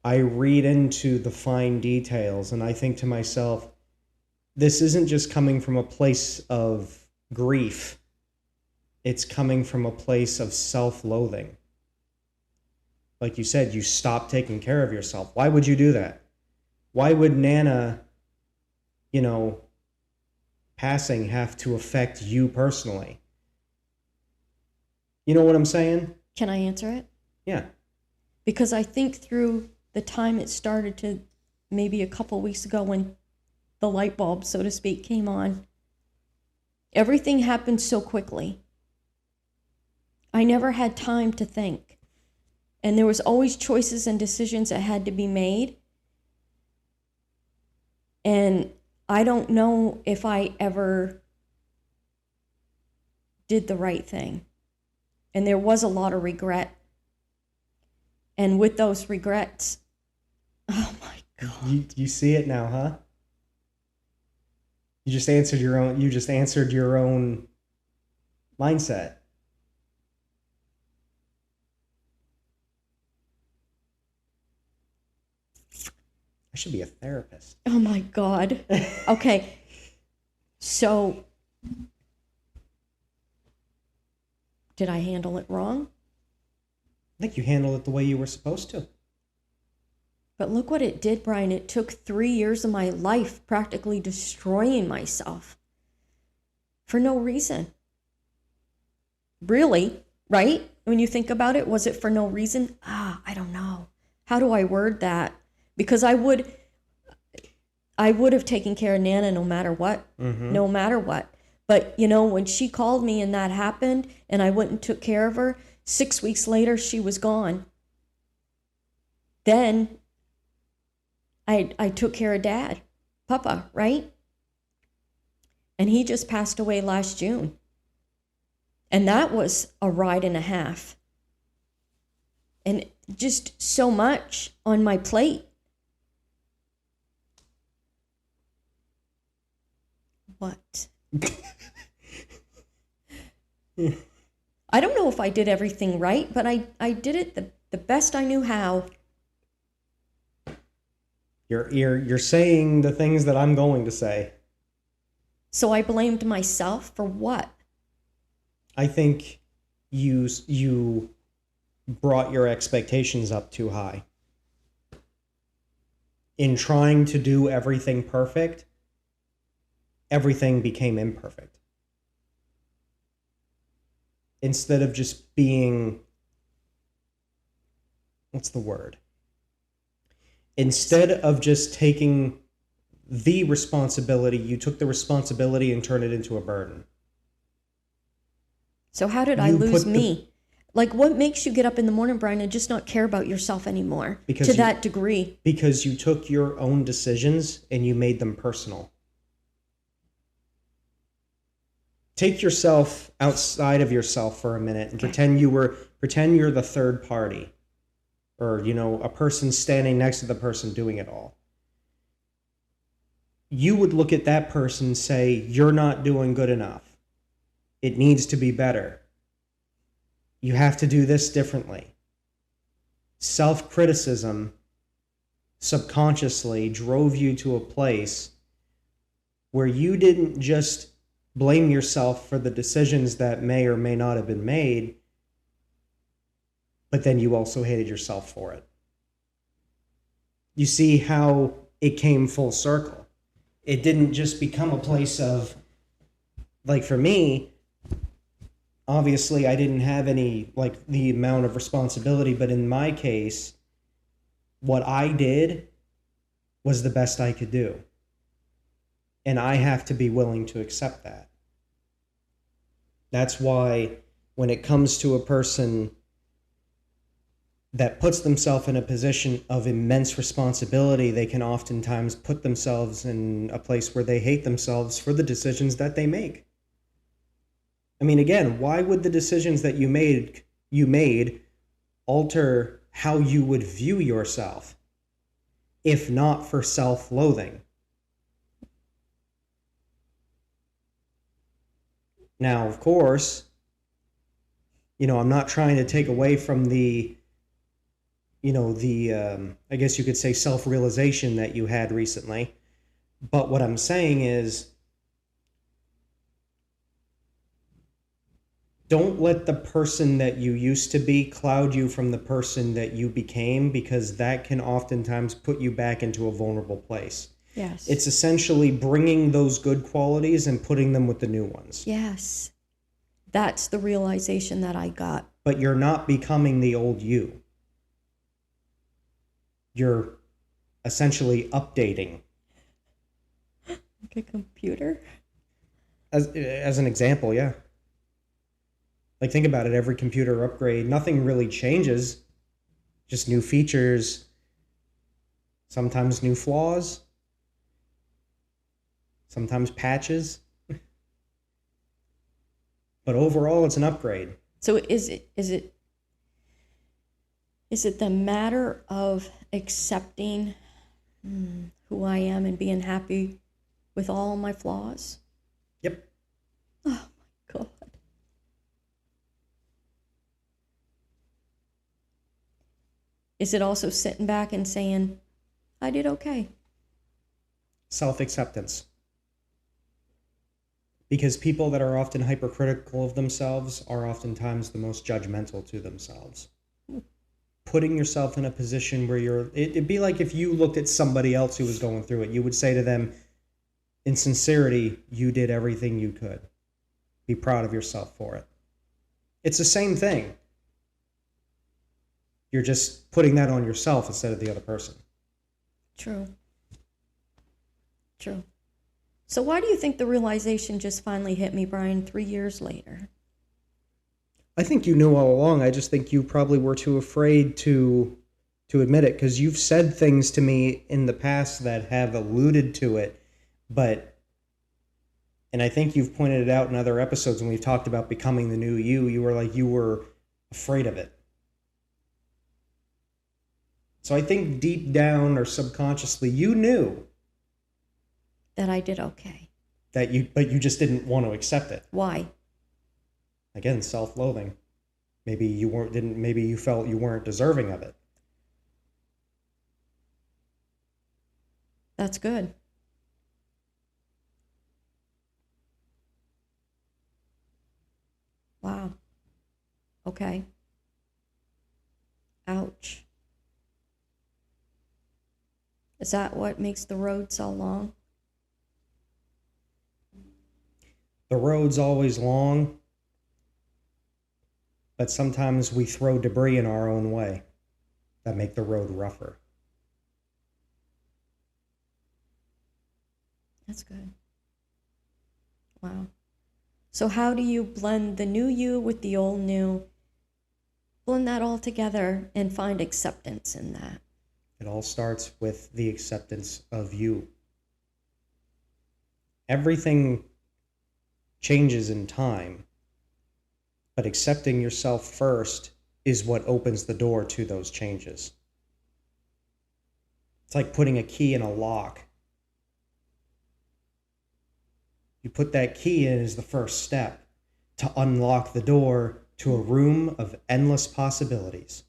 I read into the fine details and I think to myself, this isn't just coming from a place of grief. It's coming from a place of self-loathing. Like you said, you stopped taking care of yourself. Why would you do that? Why would Nana, passing have to affect you personally? You know what I'm saying? Can I answer it? Yeah. Because I think through the time it started to maybe a couple weeks ago when the light bulb, so to speak, came on, everything happened so quickly. I never had time to think. And there was always choices and decisions that had to be made. And I don't know if I ever did the right thing. And there was a lot of regret. And with those regrets, oh my God. You see it now, huh? You just answered your own mindset. I should be a therapist. Oh my God. Okay. So, did I handle it wrong? I think you handled it the way you were supposed to. But look what it did, Brian. It took 3 years of my life practically destroying myself for no reason. Really, right? When you think about it, was it for no reason? I don't know. How do I word that? Because I would have taken care of Nana no matter what. Mm-hmm. No matter what. But, when she called me and that happened and I went and took care of her, 6 weeks later, she was gone. Then I took care of Dad, Papa, right? And he just passed away last June. And that was a ride and a half. And just so much on my plate. What? I don't know if I did everything right, but I did it the best I knew how. You're saying the things that I'm going to say. So I blamed myself for what? I think you brought your expectations up too high. In trying to do everything perfect, everything became imperfect. Instead of just being, what's the word? Instead of just taking the responsibility, you took the responsibility and turned it into a burden. So how did I lose me? Like, what makes you get up in the morning, Brian, and just not care about yourself anymore to that degree? Because you took your own decisions and you made them personal. Take yourself outside of yourself for a minute and pretend you're the third party, or, a person standing next to the person doing it all. You would look at that person and say, you're not doing good enough. It needs to be better. You have to do this differently. Self-criticism subconsciously drove you to a place where you didn't just blame yourself for the decisions that may or may not have been made, but then you also hated yourself for it. You see how it came full circle. It didn't just become a place of, like, for me, obviously I didn't have any, like, the amount of responsibility, but in my case, what I did was the best I could do. And I have to be willing to accept that. That's why when it comes to a person that puts themselves in a position of immense responsibility, they can oftentimes put themselves in a place where they hate themselves for the decisions that they make. I mean, again, why would the decisions that you made alter how you would view yourself, if not for self-loathing? Now, of course, I'm not trying to take away from the I guess you could say self-realization that you had recently. But what I'm saying is, don't let the person that you used to be cloud you from the person that you became, because that can oftentimes put you back into a vulnerable place. Yes. It's essentially bringing those good qualities and putting them with the new ones. Yes. That's the realization that I got. But you're not becoming the old you. You're essentially updating. Like a computer? As an example, yeah. Like, think about it. Every computer upgrade, nothing really changes. Just new features, sometimes new flaws, sometimes patches. But overall, it's an upgrade. So is it the matter of accepting who I am and being happy with all my flaws? Yep. Oh my God. Is it also sitting back and saying, I did okay? Self-acceptance. Because people that are often hypercritical of themselves are oftentimes the most judgmental to themselves. Putting yourself in a position where it'd be like if you looked at somebody else who was going through it, you would say to them, in sincerity, you did everything you could. Be proud of yourself for it. It's the same thing. You're just putting that on yourself instead of the other person. True. So why do you think the realization just finally hit me, Brian, 3 years later? I think you knew all along. I just think you probably were too afraid to admit it, because you've said things to me in the past that have alluded to it, but And I think you've pointed it out in other episodes when we've talked about becoming the new you. You were like, you were afraid of it. So I think deep down or subconsciously, you knew that I did okay. but you just didn't want to accept it. Why? Again, self-loathing. Maybe you felt you weren't deserving of it. That's good. Wow. Okay. Ouch. Is that what makes the road so long? The road's always long, but sometimes we throw debris in our own way that make the road rougher. That's good. Wow. So how do you blend the new you with the old new? Blend that all together and find acceptance in that. It all starts with the acceptance of you. Everything changes in time, but accepting yourself first is what opens the door to those changes. It's like putting a key in a lock. You put that key in as the first step to unlock the door to a room of endless possibilities.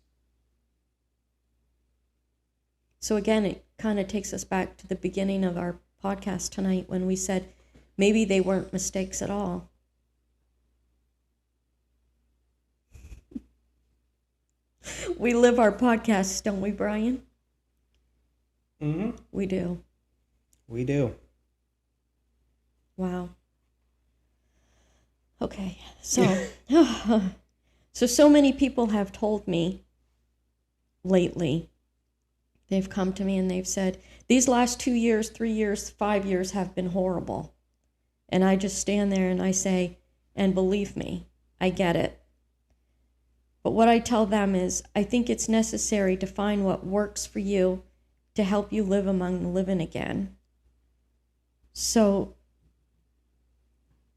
So again, it kind of takes us back to the beginning of our podcast tonight when we said maybe they weren't mistakes at all. We live our podcasts, don't we, Brian? Mm-hmm. We do. We do. Wow. Okay, so so many people have told me lately, they've come to me and they've said, these last 2 years, 3 years, 5 years have been horrible. And I just stand there and I say, and believe me, I get it. But what I tell them is, I think it's necessary to find what works for you to help you live among the living again. So,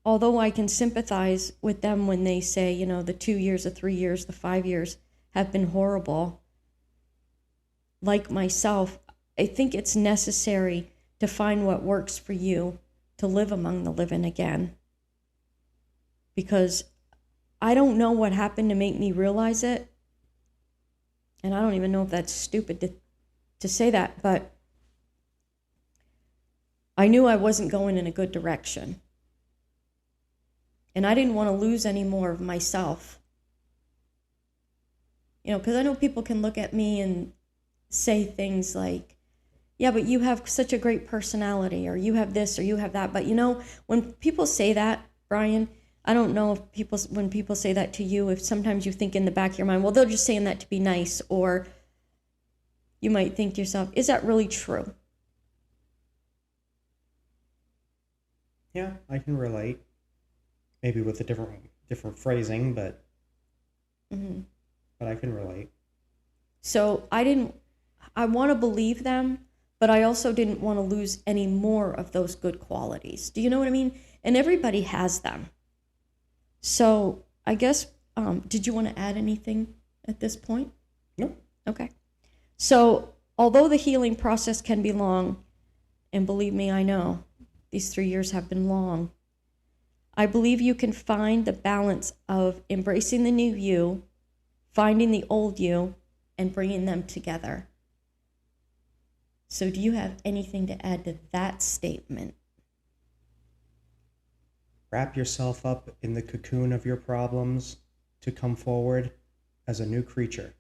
although I can sympathize with them when they say, you know, the 2 years, the 3 years, the 5 years have been horrible, like myself, I think it's necessary to find what works for you to live among the living again. Because I don't know what happened to make me realize it. And I don't even know if that's stupid to say that, but I knew I wasn't going in a good direction. And I didn't want to lose any more of myself. You know, because I know people can look at me and say things like, yeah, but you have such a great personality, or you have this, or you have that. But you know, when people say that, Brian, I don't know if when people say that to you, if sometimes you think in the back of your mind, well, they're just saying that to be nice, or you might think to yourself, is that really true? Yeah, I can relate. Maybe with a different phrasing, but but I can relate. So I want to believe them, but I also didn't want to lose any more of those good qualities. Do you know what I mean? And everybody has them. So I guess, did you want to add anything at this point? No. Okay. So although the healing process can be long, and believe me, I know, these 3 years have been long, I believe you can find the balance of embracing the new you, finding the old you, and bringing them together. So do you have anything to add to that statement? Wrap yourself up in the cocoon of your problems to come forward as a new creature,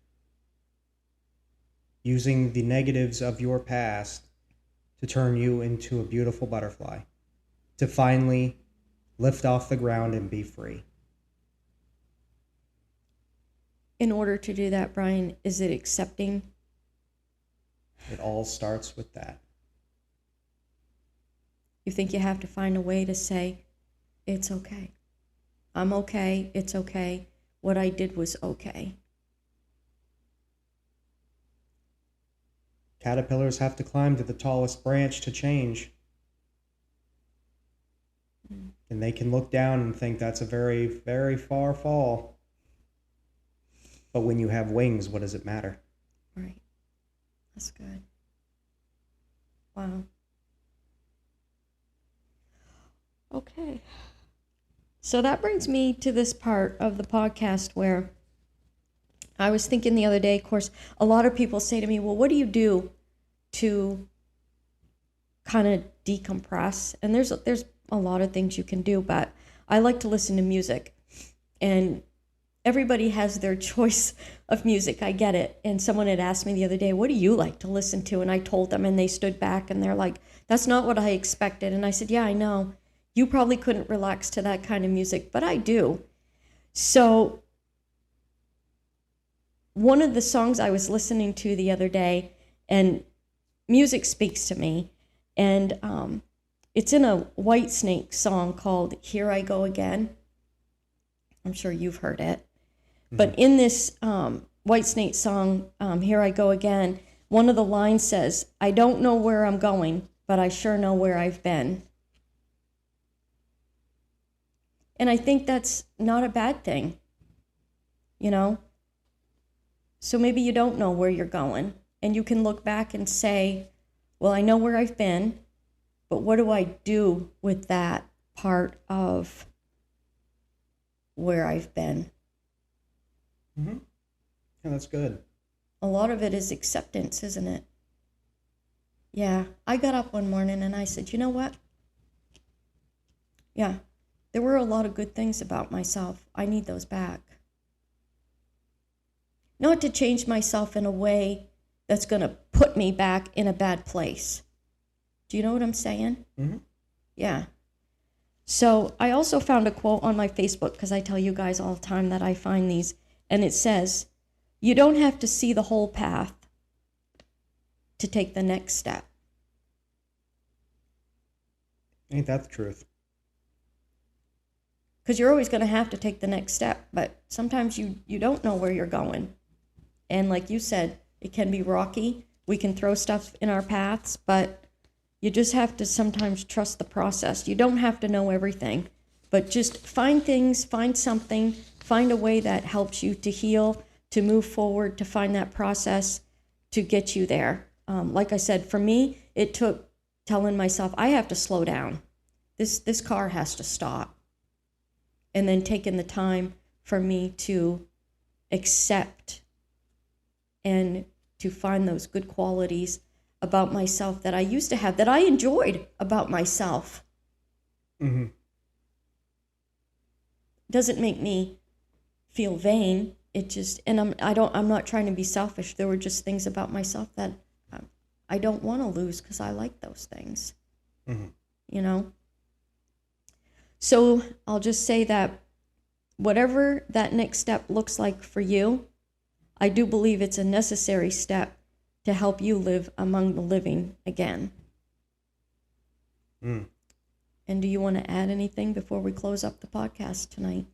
using the negatives of your past to turn you into a beautiful butterfly, to finally lift off the ground and be free. In order to do that, Brian, is it accepting? It all starts with that. You think you have to find a way to say, it's okay. I'm okay. It's okay. What I did was okay. Caterpillars have to climb to the tallest branch to change. And they can look down and think that's a very, very far fall. But when you have wings, what does it matter? Right. That's good. Wow. Okay. So that brings me to this part of the podcast where I was thinking the other day, of course, a lot of people say to me, well, what do you do to kind of decompress? And there's a lot of things you can do, but I like to listen to music. And everybody has their choice of music. I get it. And someone had asked me the other day, what do you like to listen to? And I told them, and they stood back and they're like, that's not what I expected. And I said, yeah, I know. You probably couldn't relax to that kind of music, but I do. So one of the songs I was listening to the other day, and music speaks to me, and it's in a Whitesnake song called Here I Go Again. I'm sure you've heard it. Mm-hmm. But in this Whitesnake song, Here I Go Again, one of the lines says, I don't know where I'm going, but I sure know where I've been. And I think that's not a bad thing, you know? So maybe you don't know where you're going, and you can look back and say, well, I know where I've been, but what do I do with that part of where I've been? Mm-hmm. Yeah, that's good. A lot of it is acceptance, isn't it? Yeah, I got up one morning and I said, you know what? Yeah, there were a lot of good things about myself. I need those back. Not to change myself in a way that's going to put me back in a bad place. Do you know what I'm saying? Mm-hmm. Yeah. So I also found a quote on my Facebook, because I tell you guys all the time that I find these, and it says, you don't have to see the whole path to take the next step. Ain't that the truth? Because you're always going to have to take the next step, but sometimes you don't know where you're going. And like you said, it can be rocky. We can throw stuff in our paths, but you just have to sometimes trust the process. You don't have to know everything, but just find things, find something, find a way that helps you to heal, to move forward, to find that process to get you there. Like I said, for me, it took telling myself, I have to slow down. This car has to stop. And then taking the time for me to accept and to find those good qualities about myself that I used to have, that I enjoyed about myself. Mm-hmm. Doesn't make me feel vain. It just, and I'm not trying to be selfish. There were just things about myself that I don't want to lose because I like those things. Mm-hmm. You know? So I'll just say that whatever that next step looks like for you, I do believe it's a necessary step to help you live among the living again. Mm. And do you want to add anything before we close up the podcast tonight?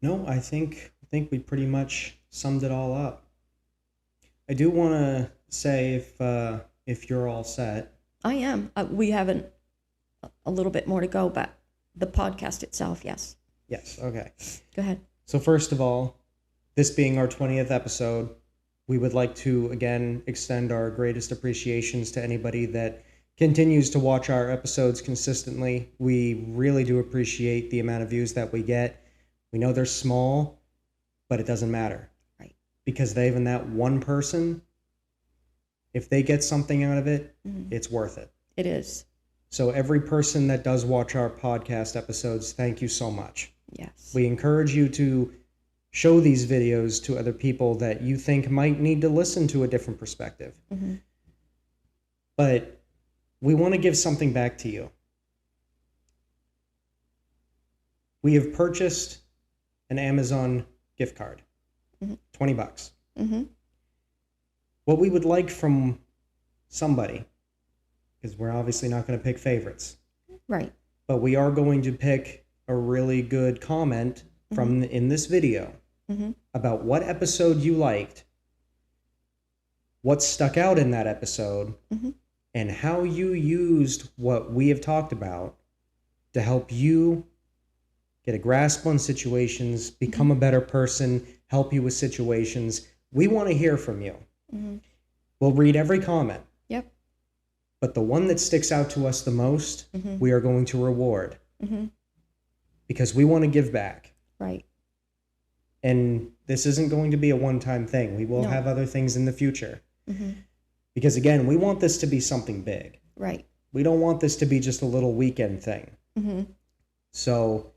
No, I think we pretty much summed it all up. I do want to say if you're all set. I am. We haven't a little bit more to go, but the podcast itself, yes. Yes, okay. Go ahead. So first of all, this being our 20th episode, we would like to, again, extend our greatest appreciations to anybody that continues to watch our episodes consistently. We really do appreciate the amount of views that we get. We know they're small, but it doesn't matter. Right. Because even that one person, if they get something out of it, Mm-hmm. it's worth it. It is. So every person that does watch our podcast episodes, thank you so much. Yes. We encourage you to show these videos to other people that you think might need to listen to a different perspective. Mm-hmm. But we want to give something back to you. We have purchased an Amazon gift card, mm-hmm. $20. Mm-hmm. What we would like from somebody, because we're obviously not going to pick favorites, Right. but we are going to pick a really good comment from in this video Mm-hmm. about what episode you liked, what stuck out in that episode, Mm-hmm. and how you used what we have talked about to help you get a grasp on situations, become a better person, help you with situations. We want to hear from you. We'll read every comment. Yep. But the one that sticks out to us the most, we are going to reward. Because we want to give back. Right. And this isn't going to be a one-time thing. We will have other things in the future. Because again, we want this to be something big. Right. We don't want this to be just a little weekend thing. So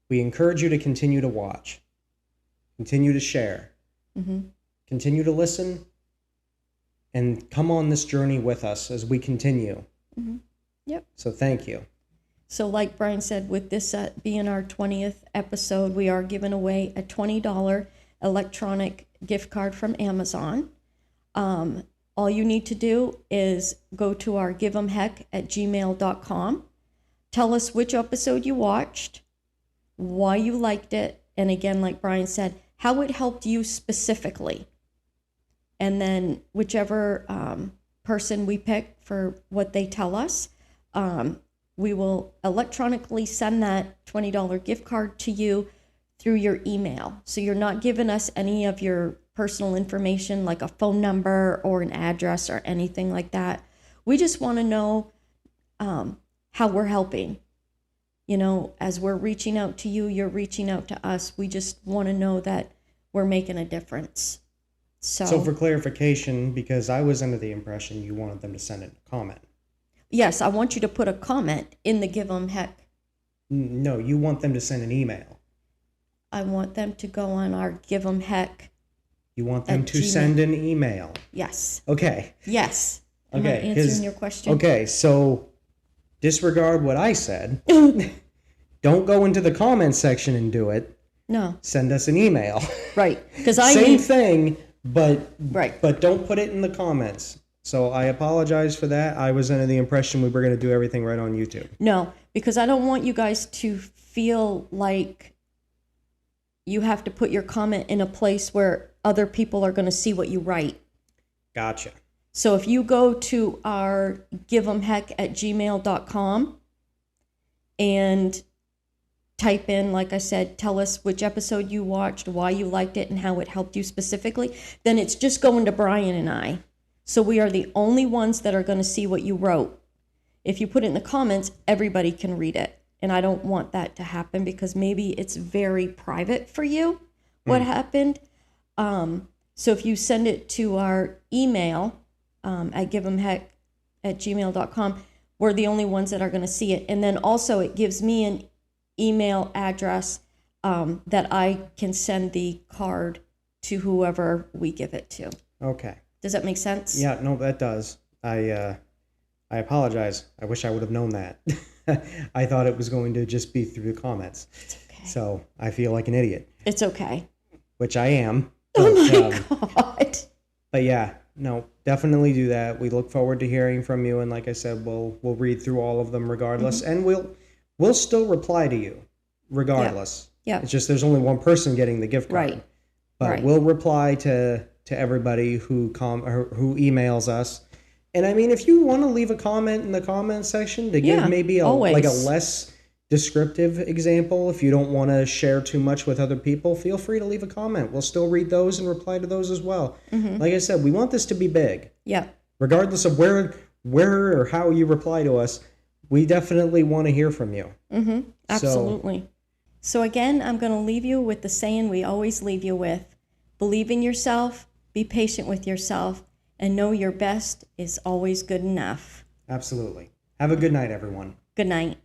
we encourage you to continue to watch, continue to share, continue to listen, and come on this journey with us as we continue. Yep. So thank you. So like Brian said, with this being our 20th episode, we are giving away a $20 electronic gift card from Amazon. All you need to do is go to our giveemheck@gmail.com. Tell us which episode you watched, why you liked it, and again, like Brian said, how it helped you specifically. And then whichever person we pick for what they tell us, we will electronically send that $20 gift card to you through your email. So you're not giving us any of your personal information like a phone number or an address or anything like that. We just want to know how we're helping. You know, as we're reaching out to you, you're reaching out to us. We just want to know that we're making a difference. So for clarification, because I was under the impression you wanted them to send in a comment. Yes, I want you to put a comment in the Give 'em Heck. No, you want them to send an email. I want them to go on our Give 'em Heck. You want them to Gmail. send an email. Yes. Okay. Yes. Am I Okay. answering your question? Okay, so disregard what I said. Don't go into the comment section and do it. No. Send us an email. Right. Because I Same need. thing, but Right. But don't put it in the comments. So I apologize for that. I was under the impression we were going to do everything right on YouTube. No, because I don't want you guys to feel like you have to put your comment in a place where other people are going to see what you write. Gotcha. So if you go to our giveemheck@gmail.com and type in, like I said, tell us which episode you watched, why you liked it, and how it helped you specifically, then it's just going to Brian and I. So we are the only ones that are going to see what you wrote. If you put it in the comments, everybody can read it. And I don't want that to happen because maybe it's very private for you what happened. So if you send it to our email at giveemheck@gmail.com, we're the only ones that are going to see it. And then also it gives me an email address that I can send the card to whoever we give it to. Okay. Does that make sense? Yeah, no, that does. I apologize. I wish I would have known that. I thought it was going to just be through the comments. It's okay. So I feel like an idiot. It's okay. Which I am. Oh But, my God. But yeah, no, definitely do that. We look forward to hearing from you, and like I said, we'll read through all of them regardless, and we'll still reply to you regardless. Yeah. It's just there's only one person getting the gift card. Right. But Right. we'll reply to everybody who emails us. And I mean, if you want to leave a comment in the comment section to give maybe always. like a less descriptive example, if you don't want to share too much with other people, feel free to leave a comment. We'll still read those and reply to those as well. Like I said, we want this to be big. Yeah. Regardless of where or how you reply to us, we definitely want to hear from you. Absolutely. So again, I'm going to leave you with the saying we always leave you with. Believe in yourself, be patient with yourself, and know your best is always good enough. Absolutely. Have a good night, everyone. Good night.